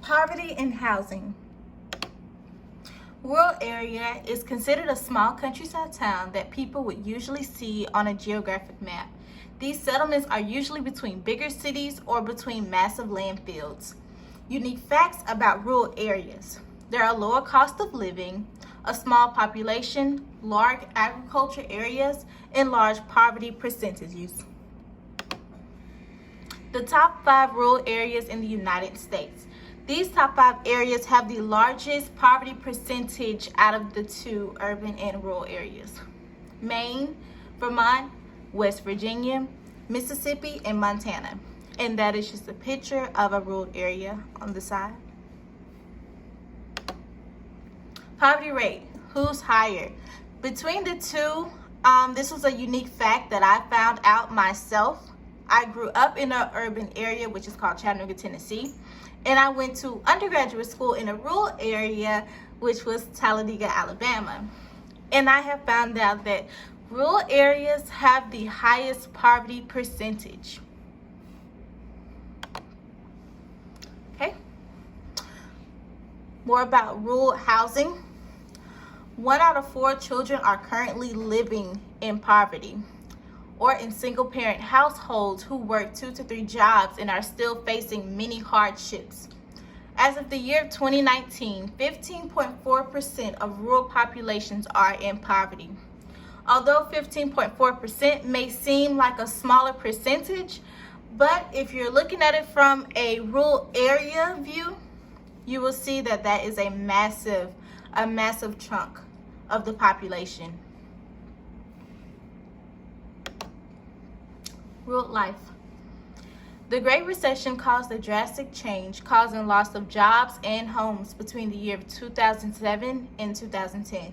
Poverty and housing. Rural area is considered a small countryside town that people would usually see on a geographic map. These settlements are usually between bigger cities or between massive landfills. Unique facts about rural areas. There are lower cost of living, a small population, large agriculture areas, and large poverty percentages. The top 5 rural areas in the United States. These top 5 areas have the largest poverty percentage out of the 2 urban and rural areas. Maine, Vermont, West Virginia, Mississippi, and Montana. And that is just a picture of a rural area on the side. Poverty rate, who's higher? Between the two, this was a unique fact that I found out myself. I grew up in an urban area, which is called Chattanooga, Tennessee. And I went to undergraduate school in a rural area, which was Talladega, Alabama. And I have found out that rural areas have the highest poverty percentage. Okay. More about rural housing. 1 out of 4 children are currently living in poverty or in single-parent households who work 2 to 3 jobs and are still facing many hardships. As of the year 2019, 15.4% of rural populations are in poverty. Although 15.4% may seem like a smaller percentage, but if you're looking at it from a rural area view, you will see that that is a massive chunk of the population. Rural life. The Great Recession caused a drastic change, causing loss of jobs and homes between the year of 2007 and 2010.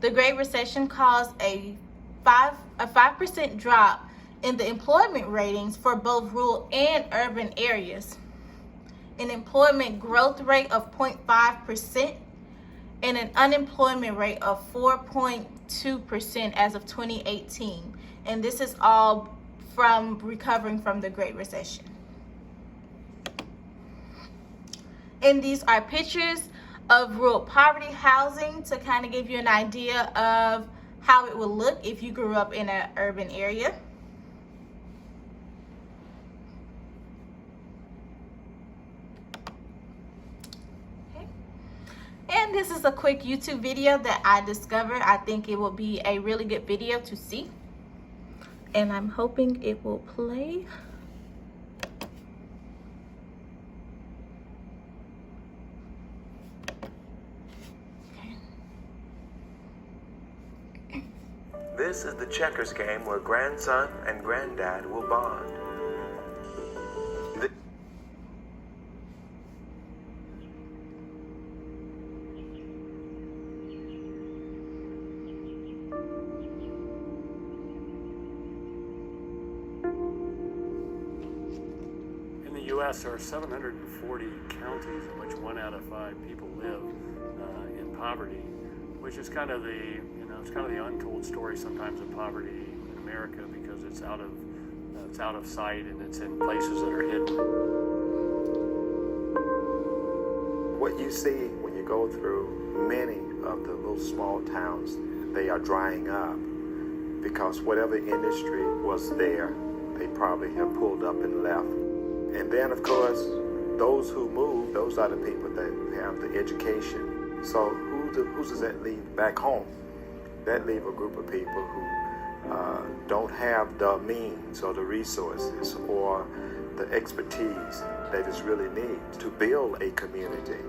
The Great Recession caused a 5% drop in the employment ratings for both rural and urban areas, an employment growth rate of 0.5%, and an unemployment rate of 4.2% as of 2018. And this is all from recovering from the Great Recession. And these are pictures of rural poverty housing to kind of give you an idea of how it will look if you grew up in an urban area. Okay. And this is a quick YouTube video that I discovered. I think it will be a really good video to see. And I'm hoping it will play. This is the checkers game where grandson and granddad will bond. U.S. there are 740 counties in which 1 out of 5 people live in poverty, which is kind of the the untold story sometimes of poverty in America, because it's out of sight and it's in places that are hidden. What you see when you go through many of the little small towns, they are drying up because whatever industry was there, they probably have pulled up and left. And then, of course, those who move, those are the people that have the education. So who does that leave back home? That leave a group of people who don't have the means or the resources or the expertise that is really needed to build a community.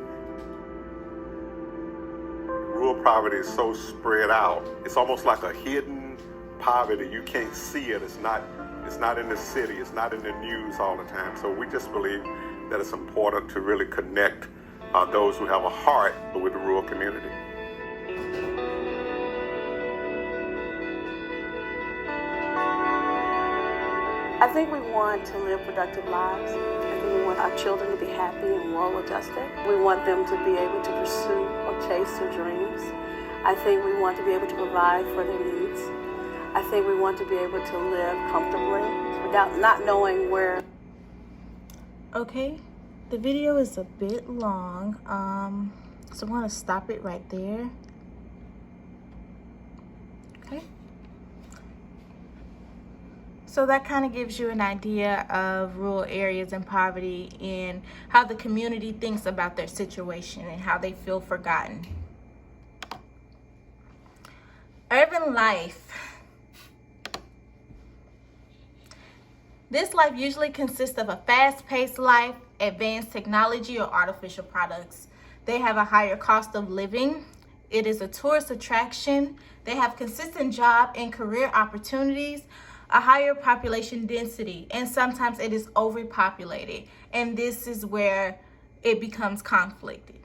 Rural poverty is so spread out. It's almost like a hidden poverty. You can't see it. It's not in the city. It's not in the news all the time. So we just believe that it's important to really connect those who have a heart with the rural community. I think we want to live productive lives. I think we want our children to be happy and well-adjusted. We want them to be able to pursue or chase their dreams. I think we want to be able to provide for their needs. I think we want to be able to live comfortably without not knowing where. Okay, The video is a bit long, so I'm going to stop it right there. Okay. So that kind of gives you an idea of rural areas and poverty and how the community thinks about their situation and how they feel forgotten. Urban life. This life usually consists of a fast-paced life, advanced technology, or artificial products. They have a higher cost of living. It is a tourist attraction. They have consistent job and career opportunities, a higher population density, and sometimes it is overpopulated. And this is where it becomes conflicted.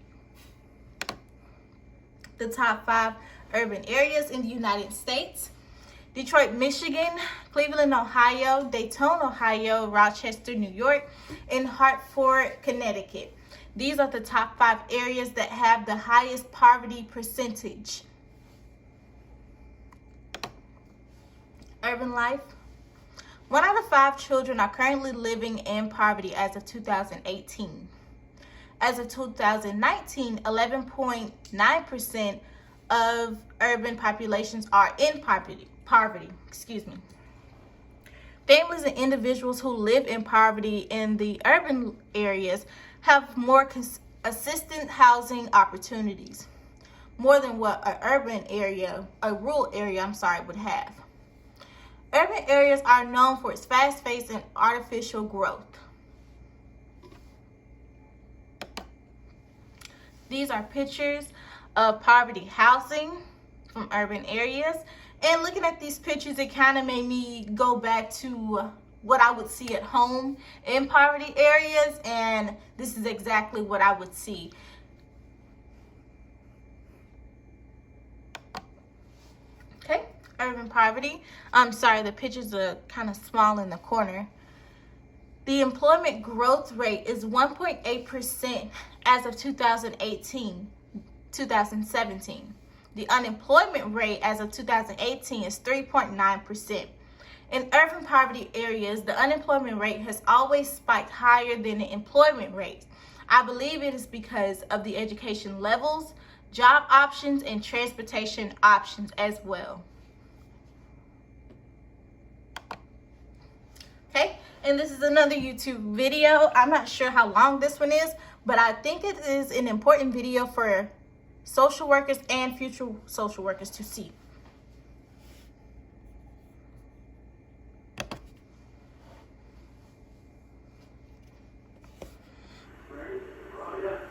The top 5 urban areas in the United States: Detroit, Michigan; Cleveland, Ohio; Dayton, Ohio; Rochester, New York; and Hartford, Connecticut. These are the top 5 areas that have the highest poverty percentage. Urban life. 1 out of 5 children are currently living in poverty as of 2018. As of 2019, 11.9% of urban populations are in poverty. Families and individuals who live in poverty in the urban areas have more assisted housing opportunities, more than what a rural area, would have. Urban areas are known for its fast-paced and artificial growth. These are pictures of poverty housing from urban areas. And looking at these pictures, it kind of made me go back to what I would see at home in poverty areas. And this is exactly what I would see. Okay, urban poverty. I'm sorry, the pictures are kind of small in the corner. The employment growth rate is 1.8% as of 2017. The unemployment rate as of 2018 is 3.9%. In urban poverty areas, the unemployment rate has always spiked higher than the employment rate. I believe it is because of the education levels, job options, and transportation options as well. Okay, and this is another YouTube video. I'm not sure how long this one is, but I think it is an important video for social workers and future social workers to see.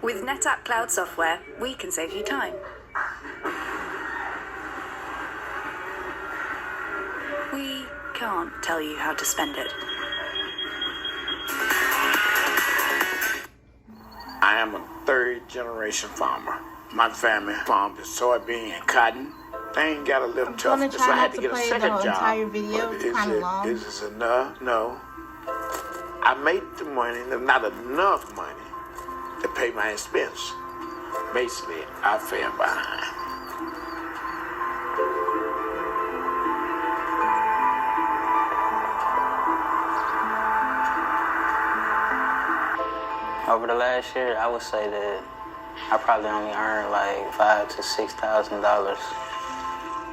With NetApp Cloud software, we can save you time. We can't tell you how to spend it. I am a 3rd-generation farmer. My family farmed soybean and cotton. They ain't got a little toughness, so I had to get a second job. Entire video. It's kind of long. Is this enough? No. I made the money, not enough money to pay my expense. Basically, I fell behind. Over the last year, I would say that I probably only earned like $5,000 to $6,000.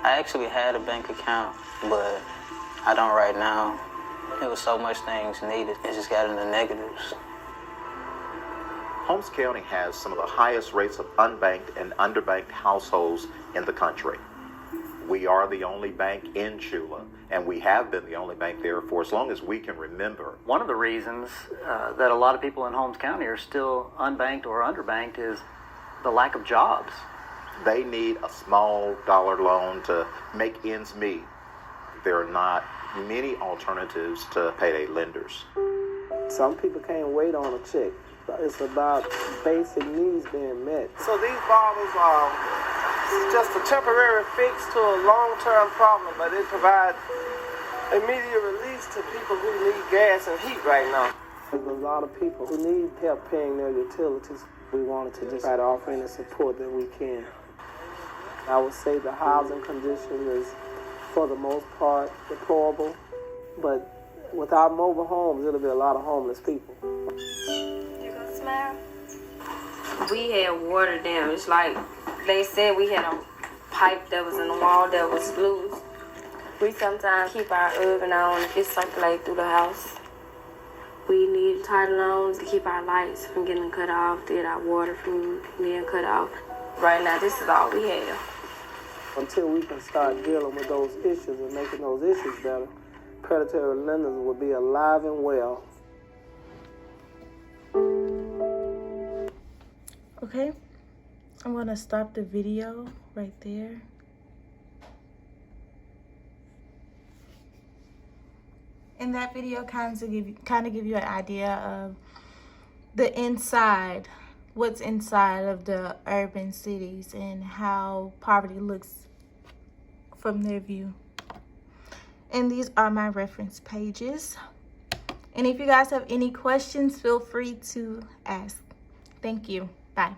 I actually had a bank account, but I don't right now. There was so much things needed, it just got in the negatives. Holmes County has some of the highest rates of unbanked and underbanked households in the country. We are the only bank in Chula, and we have been the only bank there for as long as we can remember. One of the reasons that a lot of people in Holmes County are still unbanked or underbanked is the lack of jobs. They need a small dollar loan to make ends meet. There are not many alternatives to payday lenders. Some people can't wait on a check. It's about basic needs being met. So these bottles are just a temporary fix to a long-term problem, but it provides immediate release to people who need gas and heat right now. There's a lot of people who need help paying their utilities. We wanted to just try to offer any support that we can. I would say the housing condition is, for the most part, deplorable, but without mobile homes, it'll be a lot of homeless people. You got some we had water damage. Like they said, we had a pipe that was in the wall that was loose. We sometimes keep our oven on if it circulates through the house. We need title loans to keep our lights from getting cut off, to get our water from being cut off. Right now, this is all we have. Until we can start dealing with those issues and making those issues better, predatory lenders will be alive and well. Okay, I'm gonna stop the video right there. In that video, kind of give you an idea of the inside, what's inside of the urban cities and how poverty looks from their view. And these are my reference pages. And if you guys have any questions, feel free to ask. Thank you. Bye.